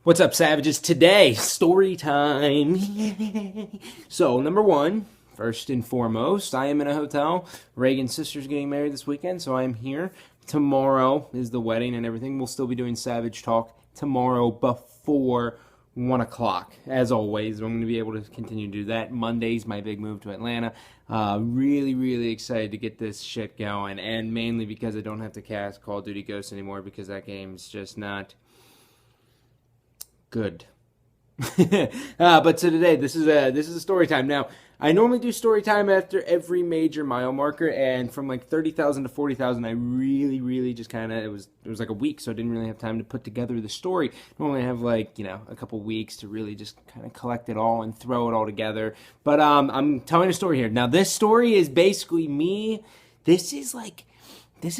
What's up, savages? Today, story time. So, number one, first and foremost, I am in a hotel. Reagan's sister's getting married this weekend, so I am here. Tomorrow is the wedding and everything. We'll still be doing Savage Talk tomorrow before 1 o'clock. As always, I'm going to be able to continue to do that. Monday's my big move to Atlanta. Really excited to get this shit going, and mainly because I don't have to cast Call of Duty Ghosts anymore because that game's just not good. But so today, this is a story time. Now, I normally do story time after every major mile marker, and from like 30,000 to 40,000, I really just kind of, it was like a week, so I didn't really have time to put together the story. Normally I have like, a couple weeks to really just kind of collect it all and throw it all together. But I'm telling a story here. Now, this story is basically me. This is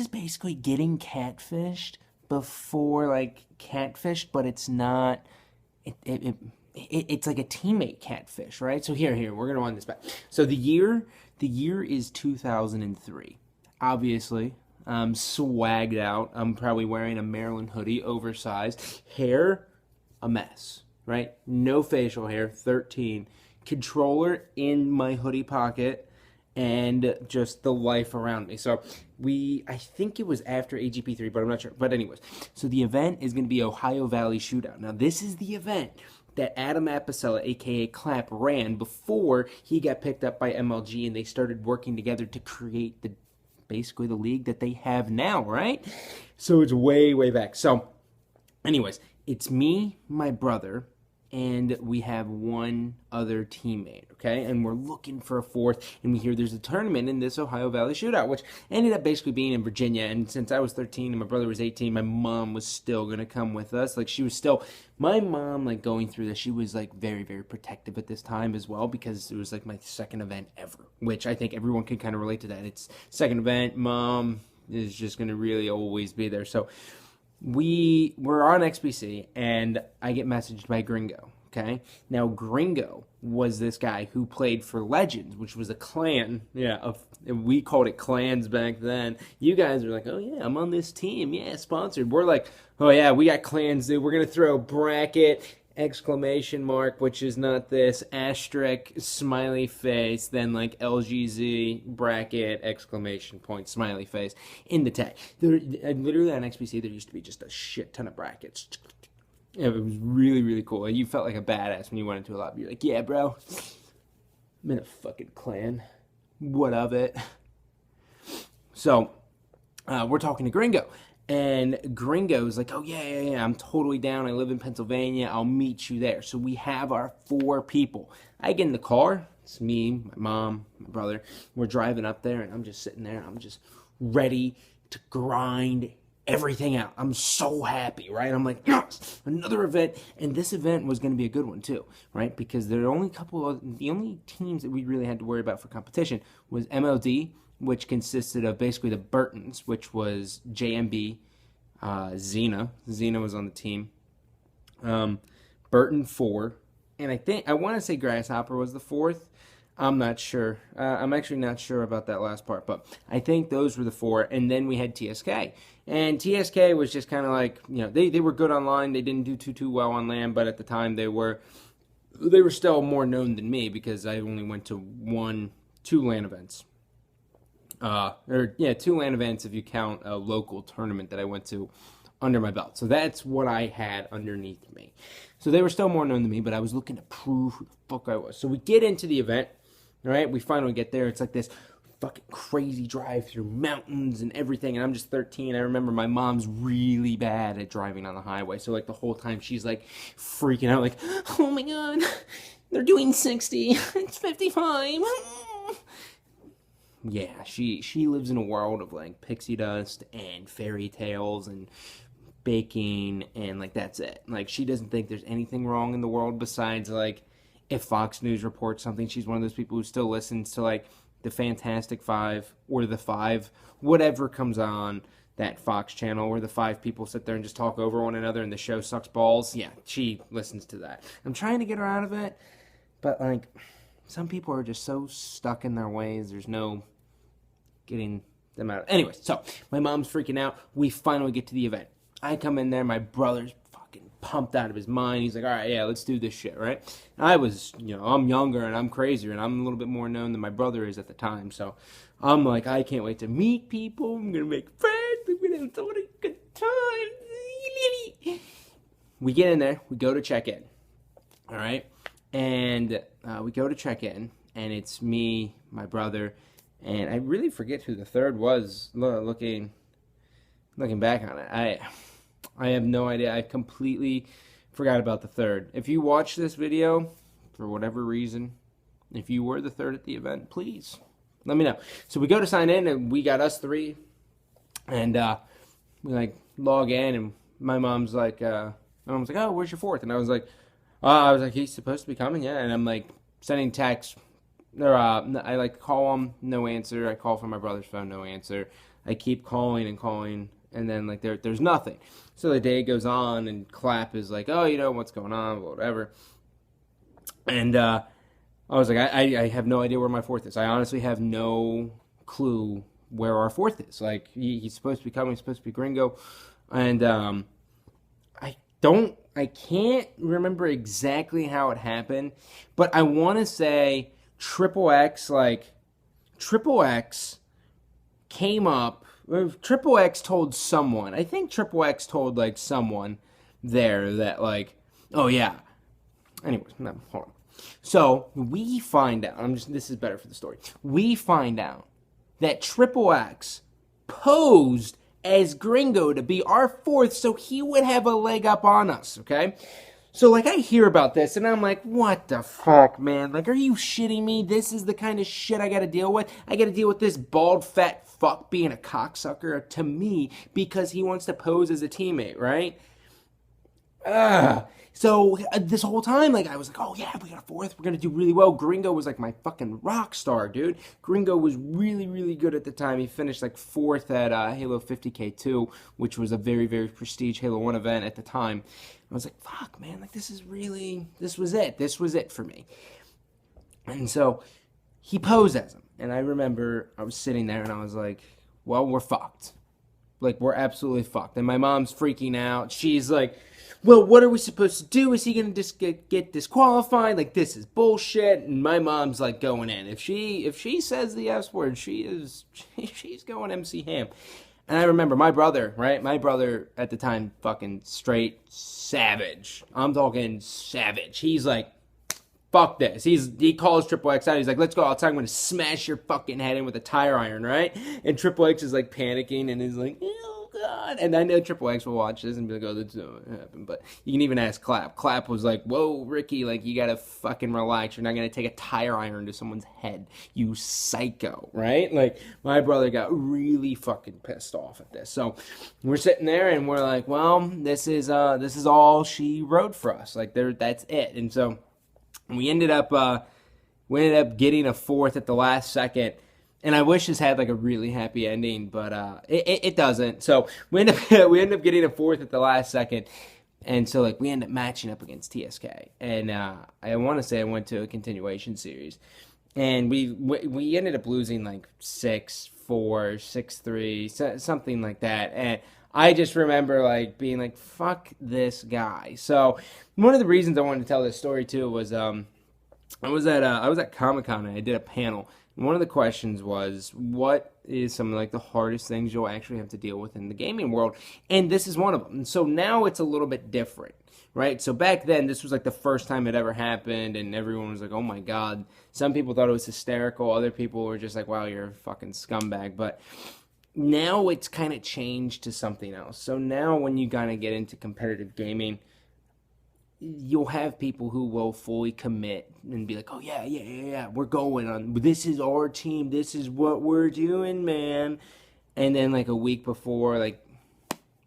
basically getting catfished before like catfished, but it's not. It's like a teammate catfish, right? So here, we're gonna run this back. So the year is 2003. Obviously, I'm swagged out. I'm probably wearing a Maryland hoodie, oversized, hair, a mess, right? No facial hair, 13. Controller in my hoodie pocket, and just the life around me. So I think it was after AGP3, but I'm not sure. But anyways, so the event is going to be Ohio Valley Shootout. Now, this is the event that Adam Apicella, a.k.a. Clap, ran before he got picked up by MLG, and they started working together to create basically the league that they have now, right? So it's way back. So anyways, it's me, my brother, and we have one other teammate, okay? And we're looking for a fourth, and we hear there's a tournament in this Ohio Valley Shootout, which ended up basically being in Virginia. And since I was 13 and my brother was 18, my mom was still going to come with us. Like, she was still, my mom, like, going through this, she was, like, very protective at this time as well, because it was, like, my second event ever, which I think everyone can kind of relate to that. It's second event, mom is just going to really always be there. So we're on XBC, and I get messaged by Gringo. Okay, now Gringo was this guy who played for Legends, which was a clan. Yeah, we called it clans back then. You guys were like, oh yeah, I'm on this team. Yeah, sponsored. We're like, oh yeah, we got clans, dude. We're gonna throw bracket exclamation mark, which is not this, asterisk smiley face, then like LGZ bracket exclamation point smiley face in the tag. Literally on XBC, there used to be just a shit ton of brackets. Yeah, it was really cool. You felt like a badass when you went into a lobby. You're like, yeah, bro, I'm in a fucking clan. What of it? So, we're talking to Gringo. And Gringo's like, oh, yeah, I'm totally down. I live in Pennsylvania. I'll meet you there. So we have our 4 people. I get in the car. It's me, my mom, my brother. We're driving up there, and I'm just sitting there. I'm just ready to grind everything out. I'm so happy, right? I'm like, yes, another event, and this event was going to be a good one too, right? Because there are only the only teams that we really had to worry about for competition was MLD, which consisted of basically the Burtons, which was JMB, Xena was on the team, Burton 4, and I want to say Grasshopper was the 4th. I'm not sure. I'm actually not sure about that last part, but I think those were the 4. And then we had TSK. And TSK was just kind of like, they were good online. They didn't do too well on LAN, but at the time they were still more known than me because I only went to 2 LAN events. 2 LAN events if you count a local tournament that I went to under my belt. So that's what I had underneath me. So they were still more known than me, but I was looking to prove who the fuck I was. So we get into the event. All right, we finally get there. It's like this fucking crazy drive through mountains and everything, and I'm just 13. I remember my mom's really bad at driving on the highway, so like the whole time she's like freaking out, like, oh my god, they're doing 60, it's 55. Yeah, she lives in a world of like pixie dust and fairy tales and baking, and like that's it. Like, she doesn't think there's anything wrong in the world besides like if Fox News reports something. She's one of those people who still listens to like the Fantastic Five or the Five, whatever comes on that Fox channel where the 5 people sit there and just talk over one another and the show sucks balls. Yeah, she listens to that. I'm trying to get her out of it, but like some people are just so stuck in their ways. There's no getting them out. Anyways, so my mom's freaking out. We finally get to the event. I come in there. My brother's fucking pumped out of his mind. He's like, all right, yeah, let's do this shit, right? And I was, I'm younger and I'm crazier and I'm a little bit more known than my brother is at the time. So I'm like, I can't wait to meet people. I'm going to make friends. I'm going to have so many good times. We get in there. We go to check in. All right. And we go to check in. And it's me, my brother, and I really forget who the third was. Looking back on it, I have no idea. I completely forgot about the third. If you watch this video, for whatever reason, if you were the third at the event, please let me know. So we go to sign in, and we got us three, and we like log in, and my mom's like, oh, where's your fourth? And I was like, he's supposed to be coming, yeah. And I'm like sending texts. Or I like call him, no answer. I call from my brother's phone, no answer. I keep calling and calling, and then like there's nothing. So the day goes on, and Clap is like, oh, what's going on, whatever. And I was like, I have no idea where my fourth is. I honestly have no clue where our fourth is. Like he's supposed to be coming, he's supposed to be Gringo, and I can't remember exactly how it happened, but I want to say Triple X came up. Triple X told someone. I think Triple X told like someone there that like, oh yeah. Anyways, no, hold on. So we find out. This is better for the story. We find out that Triple X posed as Gringo to be our fourth, so he would have a leg up on us. Okay. So, like, I hear about this, and I'm like, what the fuck, man? Like, are you shitting me? This is the kind of shit I gotta deal with? I gotta deal with this bald, fat fuck being a cocksucker to me because he wants to pose as a teammate, right? So, this whole time, like, I was like, oh, yeah, we got a fourth. We're gonna do really well. Gringo was, like, my fucking rock star, dude. Gringo was really, really good at the time. He finished, like, fourth at Halo 50K2, which was a very, very prestige Halo 1 event at the time. I was like, fuck, man, like, this was it. This was it for me. And so he posed as him. And I remember I was sitting there and I was like, well, we're fucked. Like, we're absolutely fucked. And my mom's freaking out. She's like, well, what are we supposed to do? Is he going to just get disqualified? Like, this is bullshit. And my mom's like going in. If she says the S word, she's going MC Ham. And I remember my brother, right? My brother at the time, fucking straight savage. I'm talking savage. He's like, fuck this. He calls Triple X out. He's like, let's go outside. I'm going to smash your fucking head in with a tire iron, right? And Triple X is like panicking and is like, oh God. And I know Triple X will watch this and be like, oh, that's not what happened. But you can even ask Clap. Clap was like, whoa, Ricky, like, you got to fucking relax. You're not going to take a tire iron to someone's head, you psycho, right? Like, my brother got really fucking pissed off at this. So we're sitting there and we're like, well, this is all she wrote for us. Like, that's it. And so we ended up getting a fourth at the last second. And I wish this had like a really happy ending, but it doesn't. So we end up getting a fourth at the last second, and so like we end up matching up against TSK. And I want to say I went to a continuation series, and we ended up losing like 6-4, 6-3, something like that. And I just remember like being like, "Fuck this guy." So one of the reasons I wanted to tell this story too was I was at Comic-Con and I did a panel. And one of the questions was, what is some of like the hardest things you'll actually have to deal with in the gaming world? And this is one of them. And so now it's a little bit different, right? So back then, this was like the first time it ever happened, and everyone was like, oh my God. Some people thought it was hysterical. Other people were just like, wow, you're a fucking scumbag. But now it's kind of changed to something else. So now when you kind of get into competitive gaming, you'll have people who will fully commit and be like, oh, yeah, we're going on. This is our team. This is what we're doing, man. And then, like, a week before, like,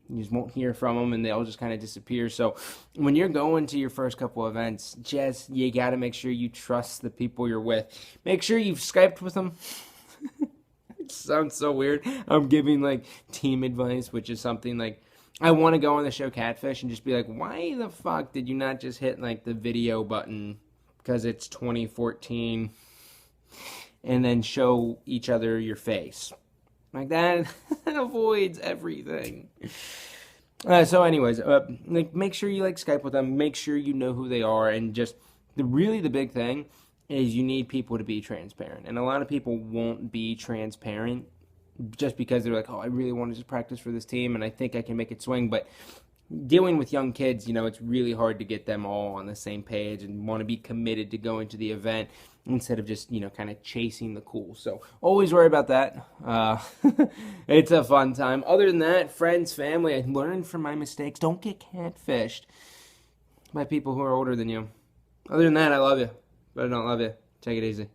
you just won't hear from them, and they'll just kind of disappear. So when you're going to your first couple events, you got to make sure you trust the people you're with. Make sure you've Skyped with them. It sounds so weird. I'm giving, like, team advice, which is something, like, I want to go on the show Catfish and just be like, why the fuck did you not just hit, like, the video button because it's 2014 and then show each other your face? Like, that avoids everything. So, anyways, like make sure you like Skype with them. Make sure you know who they are, and just the big thing is you need people to be transparent. And a lot of people won't be transparent just because they're like, oh, I really want to just practice for this team, and I think I can make it swing. But dealing with young kids, it's really hard to get them all on the same page and want to be committed to going to the event instead of just, kind of chasing the cool. So always worry about that. It's a fun time. Other than that, friends, family, I learned from my mistakes. Don't get catfished by people who are older than you. Other than that, I love you, but I don't love you. Take it easy.